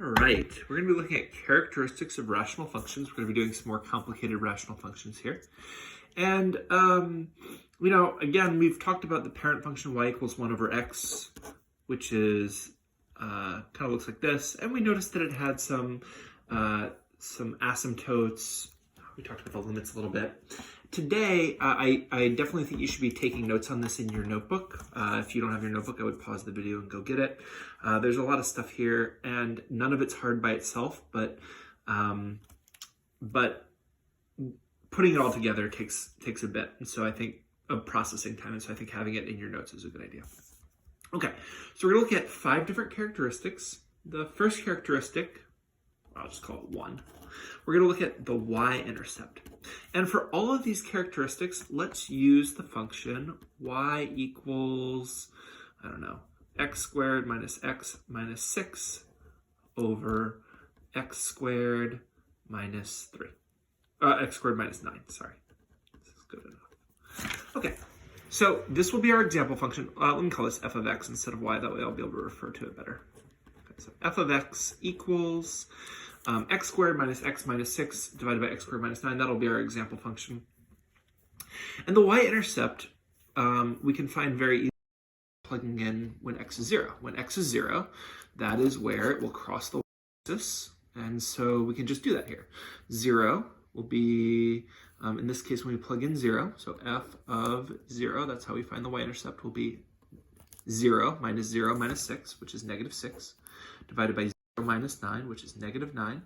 All right, we're going to be looking at characteristics of rational functions. We're going to be doing some more complicated rational functions here. And, again, we've talked about the parent function y equals 1 over x, which is kind of looks like this. And we noticed that it had some asymptotes. We talked about the limits a little bit. Today, I definitely think you should be taking notes on this in your notebook. If you don't have your notebook, I would pause the video and go get it. There's a lot of stuff here, and none of it's hard by itself, but putting it all together takes a bit. And so I think of processing time, and so I think having it in your notes is a good idea. Okay, so we're going to look at 5 different characteristics. The first characteristic, I'll just call it 1. We're going to look at the y-intercept. And for all of these characteristics, let's use the function y equals, x squared minus x minus 6 over x squared minus 3. X squared minus 9, sorry. This is good enough. Okay, so this will be our example function. Let me call this f of x instead of y. That way I'll be able to refer to it better. Okay, so f of x equals x squared minus x minus 6 divided by x squared minus 9. That'll be our example function. And the y-intercept we can find very easily plugging in when x is 0. When x is 0, that is where it will cross the y-axis. And so we can just do that here. 0 will be, in this case, when we plug in 0, so f of 0, that's how we find the y-intercept, will be 0 minus 6, which is negative 6, divided by 0 minus 9, which is negative 9.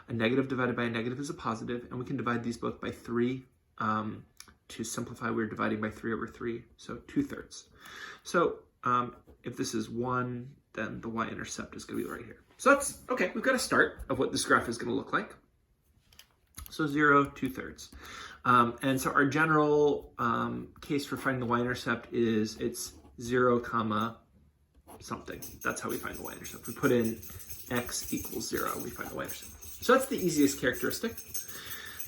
A negative divided by a negative is a positive, and we can divide these both by 3. To simplify, we're dividing by 3 over 3, so 2/3. So if this is 1, then the y-intercept is going to be right here. So that's, okay, we've got a start of what this graph is going to look like. So 0, 2/3. And so our general case for finding the y-intercept is it's 0, comma, something. That's how we find the y-intercept. We put in x equals 0, we find the y-intercept. So that's the easiest characteristic.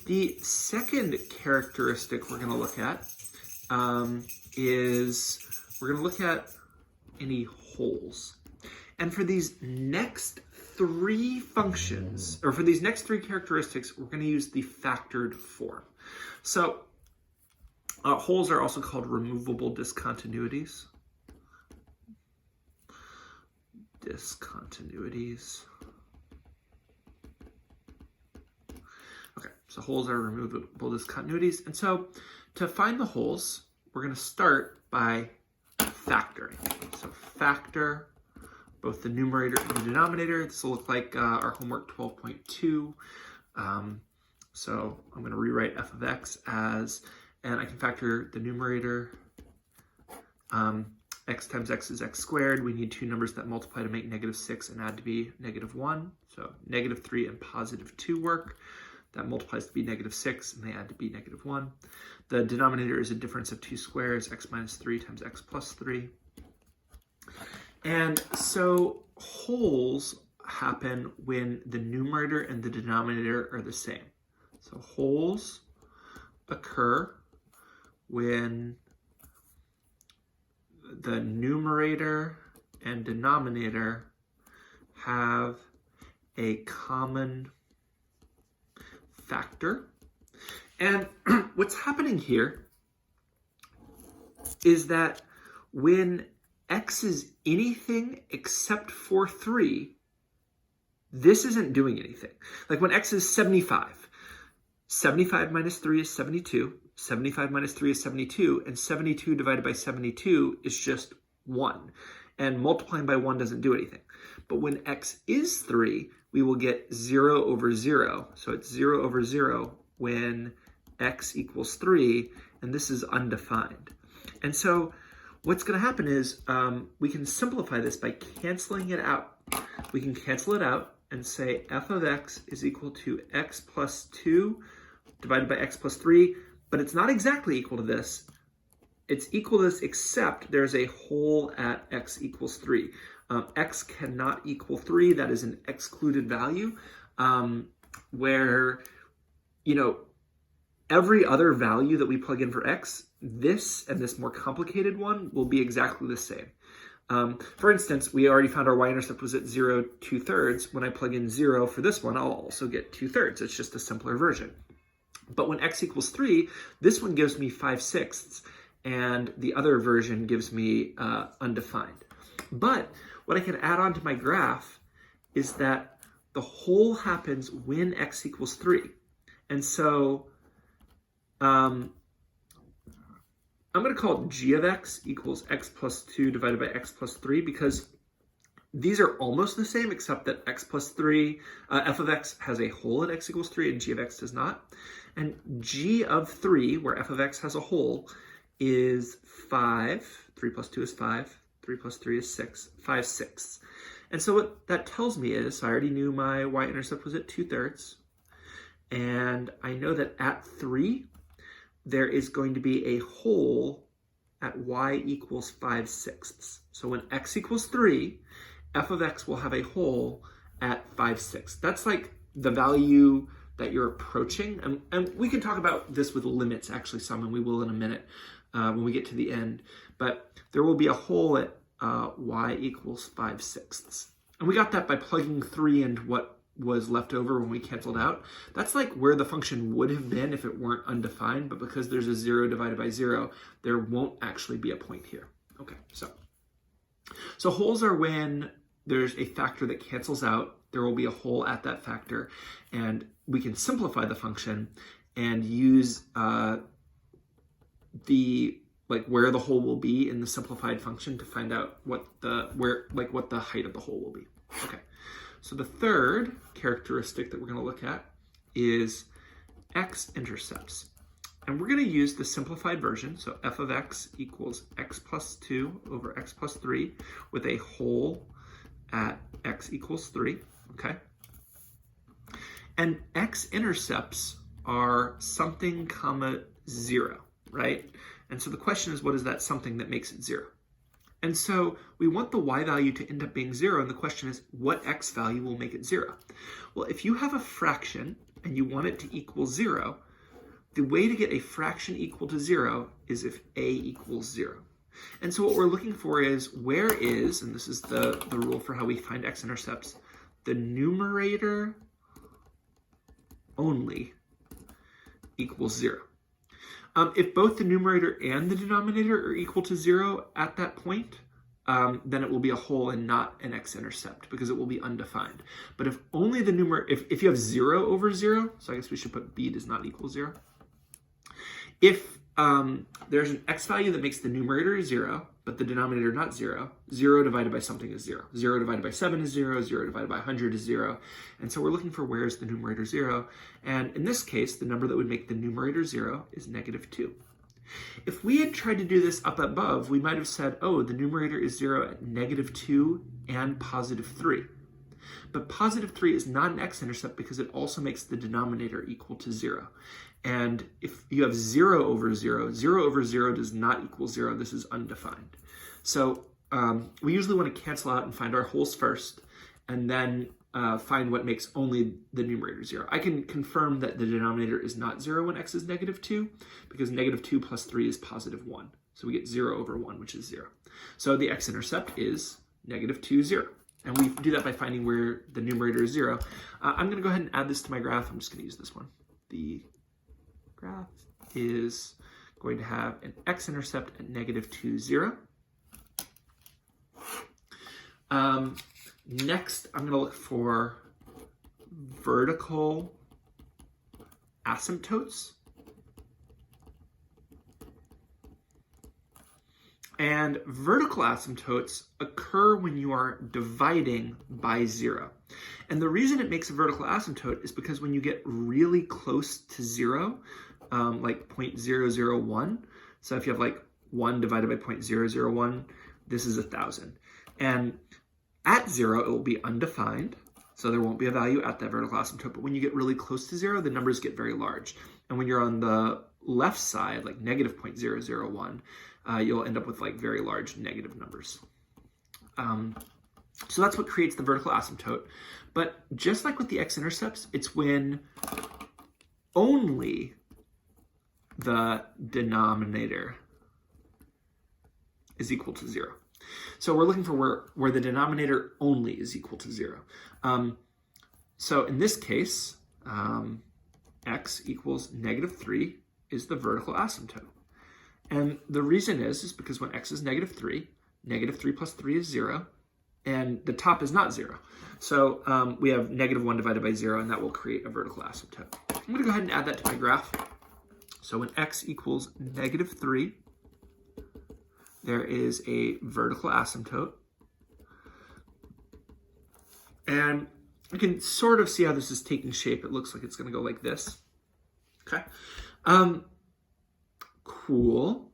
The second characteristic we're going to look at is we're going to look at any holes. And for these next 3 functions, or for these next 3 characteristics, we're going to use the factored form. So holes are also called removable discontinuities. Okay, so holes are removable discontinuities. And so to find the holes, we're going to start by factoring. So factor both the numerator and the denominator. This will look like our homework 12.2. So I'm going to rewrite f of x as, and I can factor the numerator. X times x is x squared. We need 2 numbers that multiply to make negative 6 and add to be negative 1. So negative 3 and positive 2 work. That multiplies to be negative 6, and they add to be negative 1. The denominator is a difference of 2 squares, x minus 3 times x plus 3. And so holes happen when the numerator and the denominator are the same. So holes occur when the numerator and denominator have a common factor. And what's happening here is that when x is anything except for 3, this isn't doing anything. Like when x is 75, 75 minus 3 is 72, 75 minus 3 is 72, and 72 divided by 72 is just 1. And multiplying by 1 doesn't do anything. But when x is 3, we will get 0 over 0. So it's 0 over 0 when x equals 3, and this is undefined. And so what's going to happen is we can simplify this by canceling it out. We can cancel it out and say f of x is equal to x plus 2 divided by x plus 3, but it's not exactly equal to this. It's equal to this except there's a hole at x equals 3. X cannot equal 3. That is an excluded value where, every other value that we plug in for x, this and this more complicated one will be exactly the same. For instance, we already found our y-intercept was at 0, 2/3. When I plug in 0 for this one, I'll also get 2/3. It's just a simpler version. But when x equals 3, this one gives me 5/6, and the other version gives me undefined. But what I can add on to my graph is that the whole happens when x equals 3. And so I'm going to call it g of x equals x plus 2 divided by x plus 3, because these are almost the same, except that x plus 3, f of x has a whole at x equals 3 and g of x does not. And g of 3, where f of x has a whole, is 5. 3 plus 2 is 5. 3 plus 3 is 6. 5/6. And so what that tells me is, I already knew my y-intercept was at 2/3. And I know that at 3, there is going to be a whole at y equals 5/6. So when x equals 3, f of x will have a whole at 5/6. That's like the value that you're approaching. And we can talk about this with limits actually some, and we will in a minute when we get to the end. But there will be a whole at y equals 5/6. And we got that by plugging 3 into what was left over when we canceled out. That's like where the function would have been if it weren't undefined, but because there's a 0 divided by 0, there won't actually be a point here. Okay, so wholes are when there's a factor that cancels out. There will be a whole at that factor, and we can simplify the function and use where the whole will be in the simplified function to find out what the height of the whole will be. Okay. So the third characteristic that we're going to look at is x-intercepts. And we're going to use the simplified version. So f of x equals x plus 2 over x plus 3 with a whole at x equals 3. Okay. And x-intercepts are something comma 0, right? And so the question is, what is that something that makes it 0? And so we want the y value to end up being 0, and the question is, what x value will make it 0? Well, if you have a fraction and you want it to equal 0, the way to get a fraction equal to 0 is if a equals 0. And so what we're looking for is, where is, and this is the rule for how we find x-intercepts, the numerator only equals 0. If both the numerator and the denominator are equal to 0 at that point, then it will be a whole and not an x-intercept because it will be undefined. But if only the numerator, if you have 0 over 0, so I guess we should put b does not equal 0. If there's an x value that makes the numerator 0, but the denominator not 0, 0 divided by something is 0. 0 divided by 7 is 0, 0 divided by 100 is 0. And so we're looking for where is the numerator 0. And in this case, the number that would make the numerator 0 is -2. If we had tried to do this up above, we might have said, oh, the numerator is 0 at -2 and +3. But +3 is not an x-intercept because it also makes the denominator equal to 0. And if you have 0 over 0, 0 over 0 does not equal 0. This is undefined. So we usually want to cancel out and find our wholes first, and then find what makes only the numerator 0. I can confirm that the denominator is not 0 when x is -2, because -2 plus 3 is +1. So we get 0 over 1, which is 0. So the x-intercept is -2, 0. And we do that by finding where the numerator is 0. I'm going to go ahead and add this to my graph. I'm just going to use this one. The graph is going to have an x-intercept at -2, 0. Next, I'm going to look for vertical asymptotes. And vertical asymptotes occur when you are dividing by 0. And the reason it makes a vertical asymptote is because when you get really close to 0, like 0.001, so if you have like 1 divided by 0.001, this is 1,000. And at 0, it will be undefined, so there won't be a value at that vertical asymptote. But when you get really close to 0, the numbers get very large. And when you're on the left side, like -0.001, you'll end up with like very large negative numbers. So that's what creates the vertical asymptote. But just like with the x-intercepts, it's when only the denominator is equal to 0. So we're looking for where the denominator only is equal to 0. So in this case, x equals -3 is the vertical asymptote. And the reason is because when x is -3, -3 plus 3 is 0, and the top is not 0. So we have -1 divided by 0, and that will create a vertical asymptote. I'm going to go ahead and add that to my graph. So when x equals -3, there is a vertical asymptote. And you can sort of see how this is taking shape. It looks like it's going to go like this. Okay. Cool.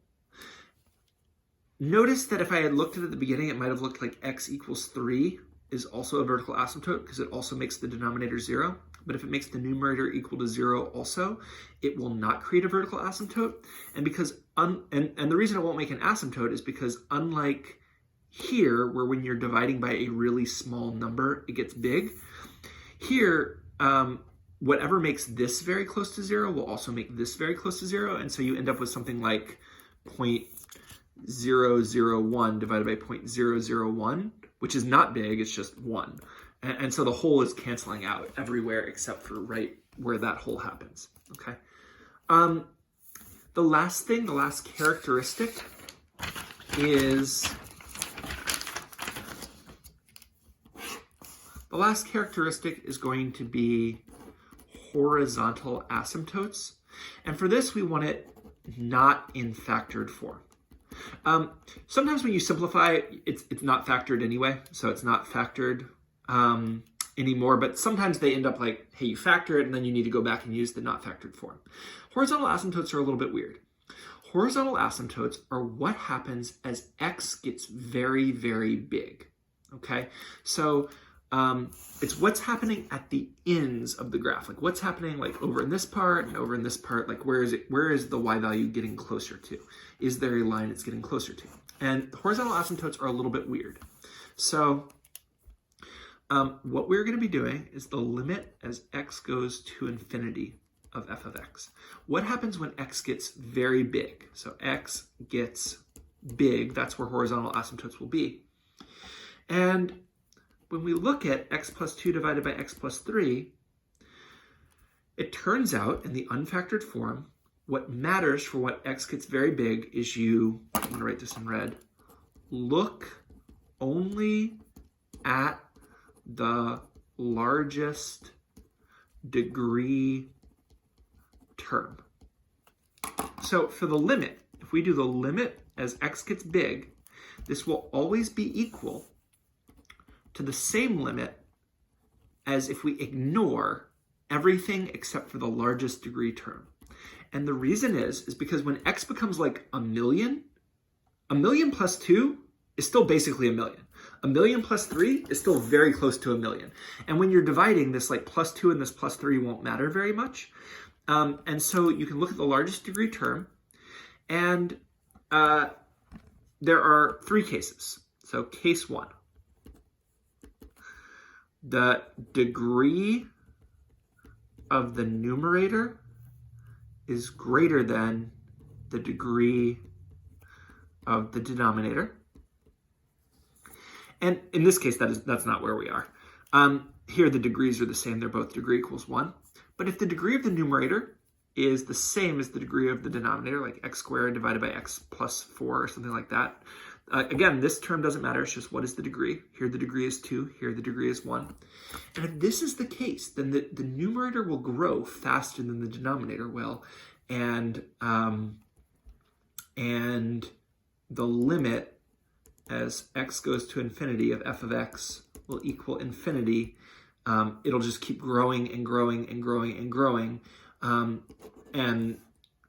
Notice that if I had looked at it at the beginning, it might have looked like x equals 3 is also a vertical asymptote because it also makes the denominator 0. But if it makes the numerator equal to 0 also, it will not create a vertical asymptote. And because and the reason it won't make an asymptote is because unlike here, where when you're dividing by a really small number, it gets big, here, whatever makes this very close to 0 will also make this very close to 0. And so you end up with something like 0.001 divided by 0.001, which is not big, it's just 1. And so the whole is canceling out everywhere except for right where that hole happens, okay? The last characteristic is... The last characteristic is going to be horizontal asymptotes. And for this, we want it not in factored form. Sometimes when you simplify, it's not factored anyway, so it's not factored anymore, but sometimes they end up like, hey, you factor it, and then you need to go back and use the not factored form. Horizontal asymptotes are a little bit weird. Horizontal asymptotes are what happens as x gets very, very big, okay? So it's what's happening at the ends of the graph, like what's happening like over in this part and over in this part, like where is the y value getting closer to? Is there a line it's getting closer to? And horizontal asymptotes are a little bit weird. So what we're going to be doing is the limit as x goes to infinity of f of x. What happens when x gets very big? So x gets big, that's where horizontal asymptotes will be. And when we look at x plus 2 divided by x plus 3, it turns out in the unfactored form, what matters for what x gets very big is I'm going to write this in red, look only at the largest degree term. So for the limit, if we do the limit as x gets big, this will always be equal to the same limit as if we ignore everything except for the largest degree term. And the reason is because when x becomes like a million plus 2 is still basically a million. A million plus 3 is still very close to a million. And when you're dividing, this like plus 2 and this plus 3 won't matter very much. And so you can look at the largest degree term, and there are 3 cases. So case 1. The degree of the numerator is greater than the degree of the denominator. And in this case, that's not where we are. Here the degrees are the same, they're both degree equals 1. But if the degree of the numerator is the same as the degree of the denominator, like x squared divided by x plus 4 or something like that, again, this term doesn't matter, it's just what is the degree. Here the degree is 2, here the degree is 1. And if this is the case, then the numerator will grow faster than the denominator will, and the limit as x goes to infinity of f of x will equal infinity. It'll just keep growing and growing and growing and growing, and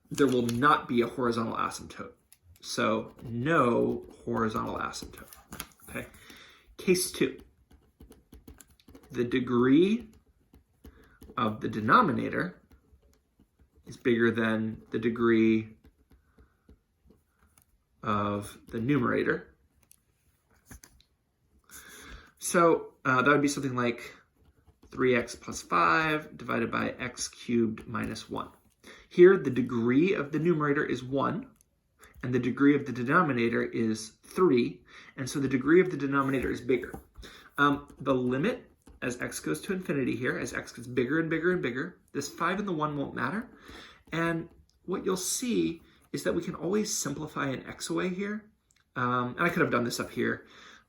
there will not be a horizontal asymptote. So no horizontal asymptote, okay? Case 2, the degree of the denominator is bigger than the degree of the numerator. So that would be something like 3x plus 5 divided by x cubed minus 1. Here, the degree of the numerator is 1, and the degree of the denominator is 3, and so the degree of the denominator is bigger. The limit as x goes to infinity here, as x gets bigger and bigger and bigger, this 5 and the 1 won't matter. And what you'll see is that we can always simplify an x away here. And I could have done this up here.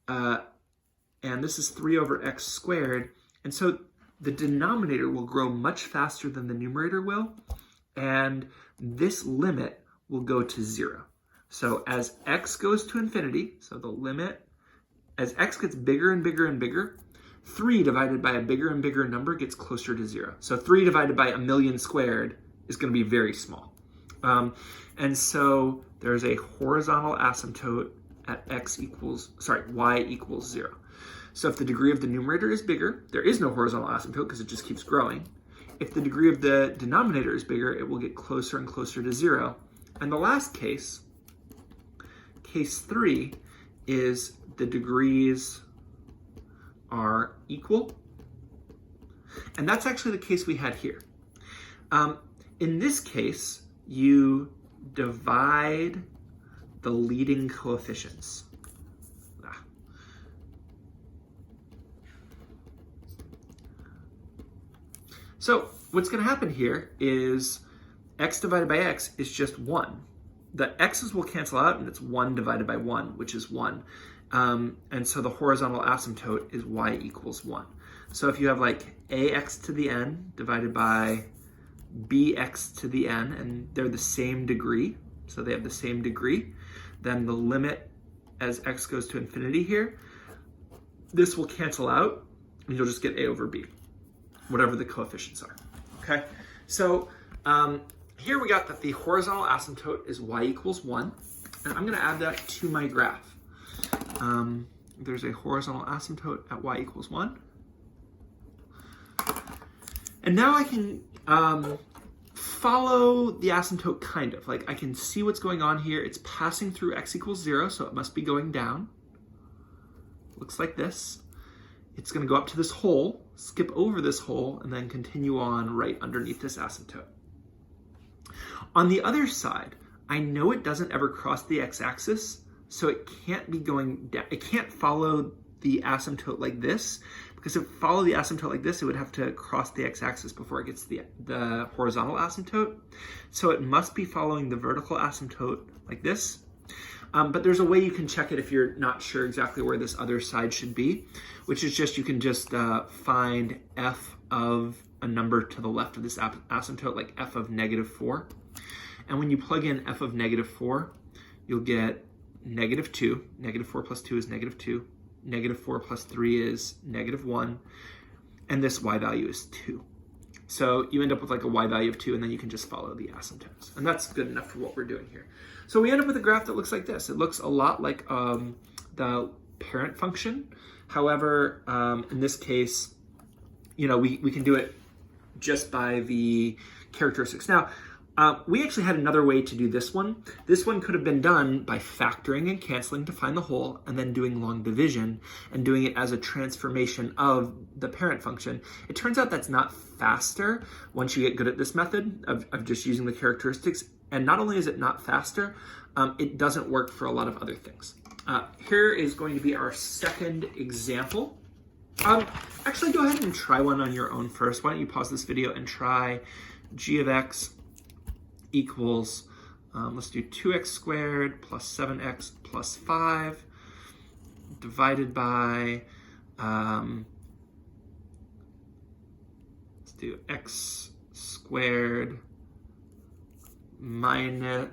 And this is 3 over x squared. And so the denominator will grow much faster than the numerator will. And this limit will go to 0. So as x goes to infinity, so the limit, as x gets bigger and bigger and bigger, 3 divided by a bigger and bigger number gets closer to 0. So 3 divided by 1,000,000 squared is going to be very small. And so there's a horizontal asymptote at y equals 0. So if the degree of the numerator is bigger, there is no horizontal asymptote because it just keeps growing. If the degree of the denominator is bigger, it will get closer and closer to 0. And the last case, case 3, is the degrees are equal. And that's actually the case we had here. In this case, you divide the leading coefficients. So what's going to happen here is x divided by x is just 1. The x's will cancel out, and it's 1 divided by 1, which is 1. And so the horizontal asymptote is y equals 1. So if you have like ax to the n divided by bx to the n, and they're the same degree, so they have the same degree, then the limit as x goes to infinity here, this will cancel out, and you'll just get a over b, whatever the coefficients are, okay? So here we got that the horizontal asymptote is y equals 1, and I'm gonna add that to my graph. There's a horizontal asymptote at y equals 1. And now I can follow the asymptote kind of. Like I can see what's going on here. It's passing through x equals 0, so it must be going down. Looks like this. It's going to go up to this hole, skip over this hole, and then continue on right underneath this asymptote. On the other side, I know it doesn't ever cross the x-axis, so it can't be going down. It can't follow the asymptote like this, because if it followed the asymptote like this, it would have to cross the x-axis before it gets the horizontal asymptote. So it must be following the vertical asymptote like this. But there's a way you can check it if you're not sure exactly where this other side should be, which is just you can just find f of a number to the left of this asymptote, like f of -4. And when you plug in f of -4, you'll get -2. -4 plus 2 is -2. -4 plus 3 is -1. And this y value is 2. So you end up with like a y value of 2, and then you can just follow the asymptotes. And that's good enough for what we're doing here. So we end up with a graph that looks like this. It looks a lot like the parent function. However, in this case, you know, we can do it just by the characteristics. Now, we actually had another way to do this one. This one could have been done by factoring and canceling to find the whole, and then doing long division and doing it as a transformation of the parent function. It turns out that's not faster once you get good at this method of just using the characteristics. And not only is it not faster, it doesn't work for a lot of other things. Here is going to be our second example. Actually, go ahead and try one on your own first. Why don't you pause this video and try g of x equals, let's do 2x squared plus 7x plus 5 divided by, let's do x squared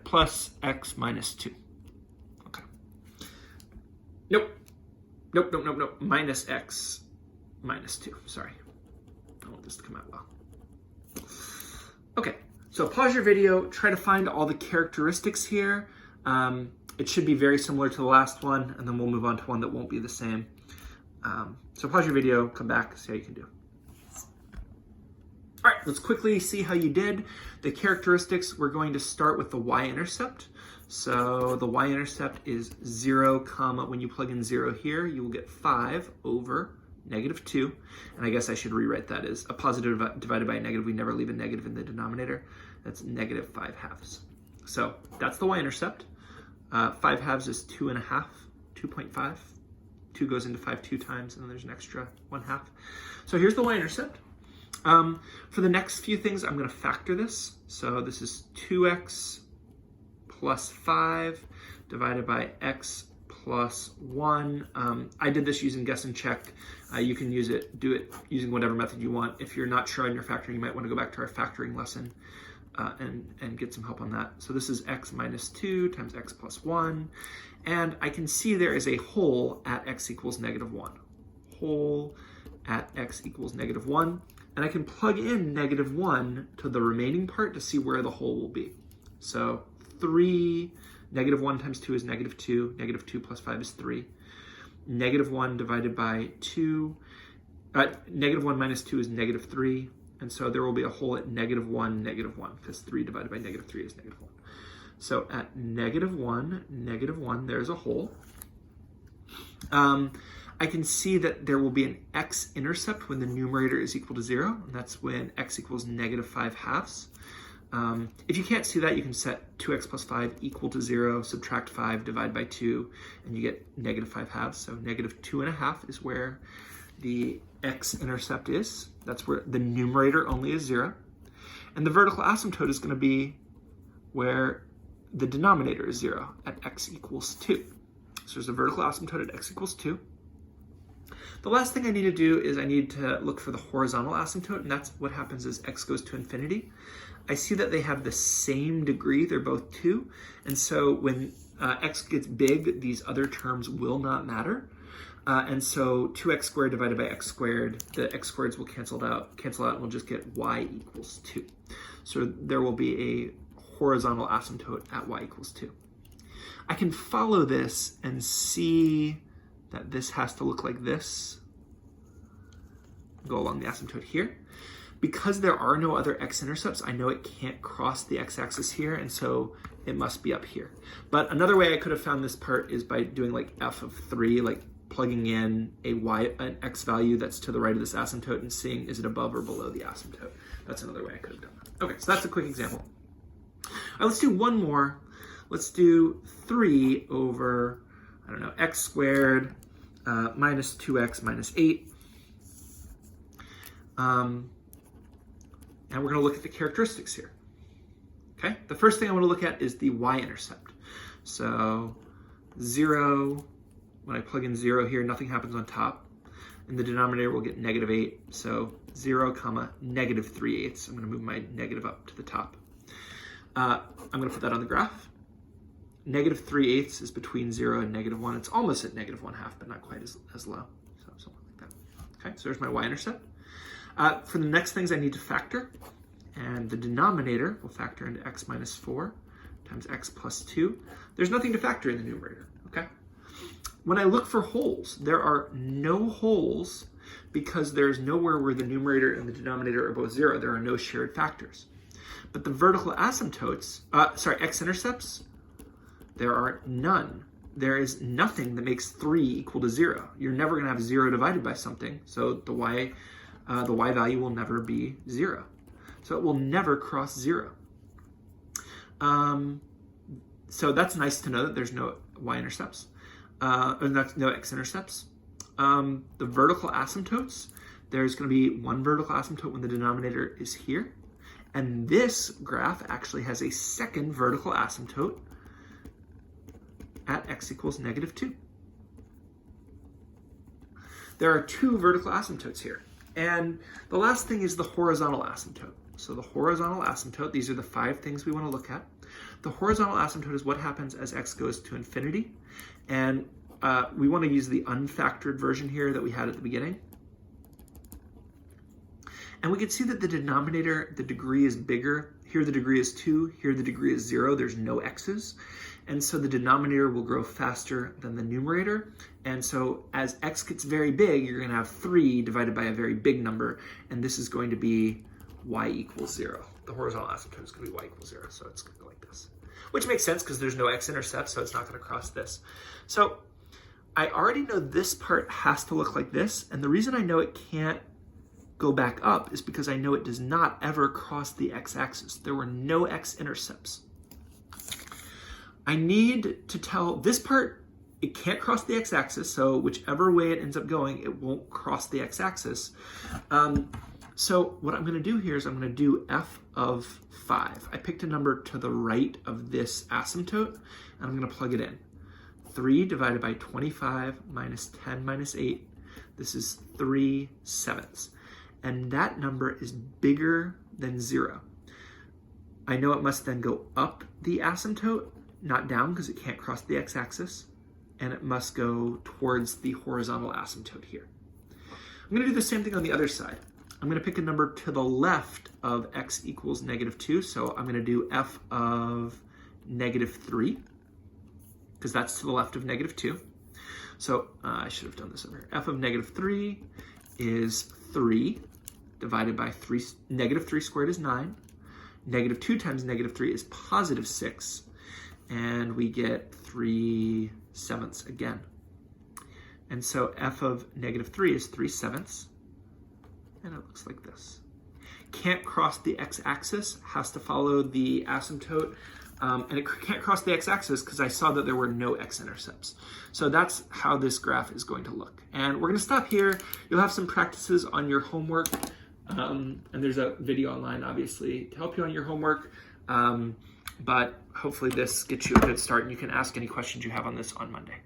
plus x minus 2. Okay. Nope. Minus x minus 2. Sorry. I want this to come out well. Okay. So pause your video, try to find all the characteristics here. It should be very similar to the last one, and then we'll move on to one that won't be the same. So pause your video, come back, see how you can do. All right, let's quickly see how you did. The characteristics, we're going to start with the y-intercept. So the y-intercept is 0, when you plug in 0 here, you will get 5 over -2. And I guess I should rewrite that as a positive divided by a negative. We never leave a negative in the denominator. That's -5/2. So that's the y-intercept. 5 halves is 2.5, 2.5. 2 goes into 5 2 times, and then there's an extra 1/2. So here's the y-intercept. For the next few things, I'm going to factor this. So this is 2x plus 5 divided by x plus 1. I did this using guess and check. You can do it using whatever method you want. If you're not sure on your factoring, you might want to go back to our factoring lesson and get some help on that. So this is x minus 2 times x plus 1. And I can see there is a hole at x equals -1. Hole at x equals -1. And I can plug in -1 to the remaining part to see where the hole will be. So 3, -1 times 2 is -2. -2 plus 5 is 3. -1 divided by 2. -1 minus 2 is -3. And so there will be a hole at -1, -1, because 3 divided by -3 is -1. So at -1, -1, there's a hole. I can see that there will be an x-intercept when the numerator is equal to 0, and that's when x equals -5 halves. If you can't see that, you can set 2x plus 5 equal to 0, subtract 5, divide by 2, and you get -5 halves. So -2.5 is where the x-intercept is. That's where the numerator only is 0. And the vertical asymptote is going to be where the denominator is 0 at x equals 2. So there's a vertical asymptote at x equals 2. The last thing I need to do is I need to look for the horizontal asymptote, and that's what happens as x goes to infinity. I see that they have the same degree, they're both 2, and so when x gets big, these other terms will not matter. And so 2x squared divided by x squared, the x squareds will cancel out, and we'll just get y equals 2. So there will be a horizontal asymptote at y equals 2. I can follow this and see that this has to look like this. Go along the asymptote here. Because there are no other x-intercepts, I know it can't cross the x-axis here, and so it must be up here. But another way I could have found this part is by doing like f of 3, like plugging in an x value that's to the right of this asymptote and seeing is it above or below the asymptote. That's another way I could have done that. Okay, so that's a quick example. All right, let's do one more. Let's do 3 over, I don't know, x squared minus 2x minus 8. And we're going to look at the characteristics here. Okay, the first thing I want to look at is the y-intercept. So 0, when I plug in 0 here, nothing happens on top. And the denominator will get -8. So 0, comma, -3/8. I'm going to move my negative up to the top. I'm going to put that on the graph. -3/8 is between 0 and -1. It's almost at -1/2, but not quite as low. So something like that. Okay, so there's my y-intercept. For the next things I need to factor, and the denominator will factor into x minus 4 times x plus 2. There's nothing to factor in the numerator, okay? When I look for holes, there are no holes because there's nowhere where the numerator and the denominator are both 0. There are no shared factors. But the vertical asymptotes, x-intercepts, there are none. There is nothing that makes 3 equal to 0. You're never going to have 0 divided by something, so the y value will never be 0. So it will never cross 0. So that's nice to know that there's no y-intercepts, or no x-intercepts. The vertical asymptotes, there's going to be one vertical asymptote when the denominator is here. And this graph actually has a second vertical asymptote at x equals -2. There are 2 vertical asymptotes here. And the last thing is the horizontal asymptote. So the horizontal asymptote, these are the 5 things we want to look at. The horizontal asymptote is what happens as x goes to infinity. And we want to use the unfactored version here that we had at the beginning. And we can see that the denominator, the degree is bigger. Here the degree is 2, here the degree is 0, there's no x's. And so the denominator will grow faster than the numerator. And so as x gets very big, you're going to have 3 divided by a very big number. And this is going to be y equals 0. The horizontal asymptote is going to be y equals 0. So it's going to go like this. Which makes sense because there's no x-intercept, so it's not going to cross this. So I already know this part has to look like this. And the reason I know it can't go back up is because I know it does not ever cross the x-axis. There were no x-intercepts. I need to tell this part, it can't cross the x-axis, so whichever way it ends up going, it won't cross the x-axis. So what I'm going to do here is I'm going to do f of 5. I picked a number to the right of this asymptote, and I'm going to plug it in. 3 divided by 25 minus 10 minus 8, this is 3/7. And that number is bigger than 0. I know it must then go up the asymptote, not down because it can't cross the x-axis, and it must go towards the horizontal asymptote here. I'm going to do the same thing on the other side. I'm going to pick a number to the left of x equals -2, so I'm going to do f of -3, because that's to the left of -2. So I should have done this over here. F of -3 is 3 divided by -3 squared is 9. -2 times -3 is +6, and we get 3/7 again. And so f of -3 is 3/7, and it looks like this. Can't cross the x-axis, has to follow the asymptote, and it can't cross the x-axis because I saw that there were no x-intercepts. So that's how this graph is going to look. And we're going to stop here. You'll have some practices on your homework, and there's a video online, obviously, to help you on your homework. But hopefully this gets you a good start, and you can ask any questions you have on this on Monday.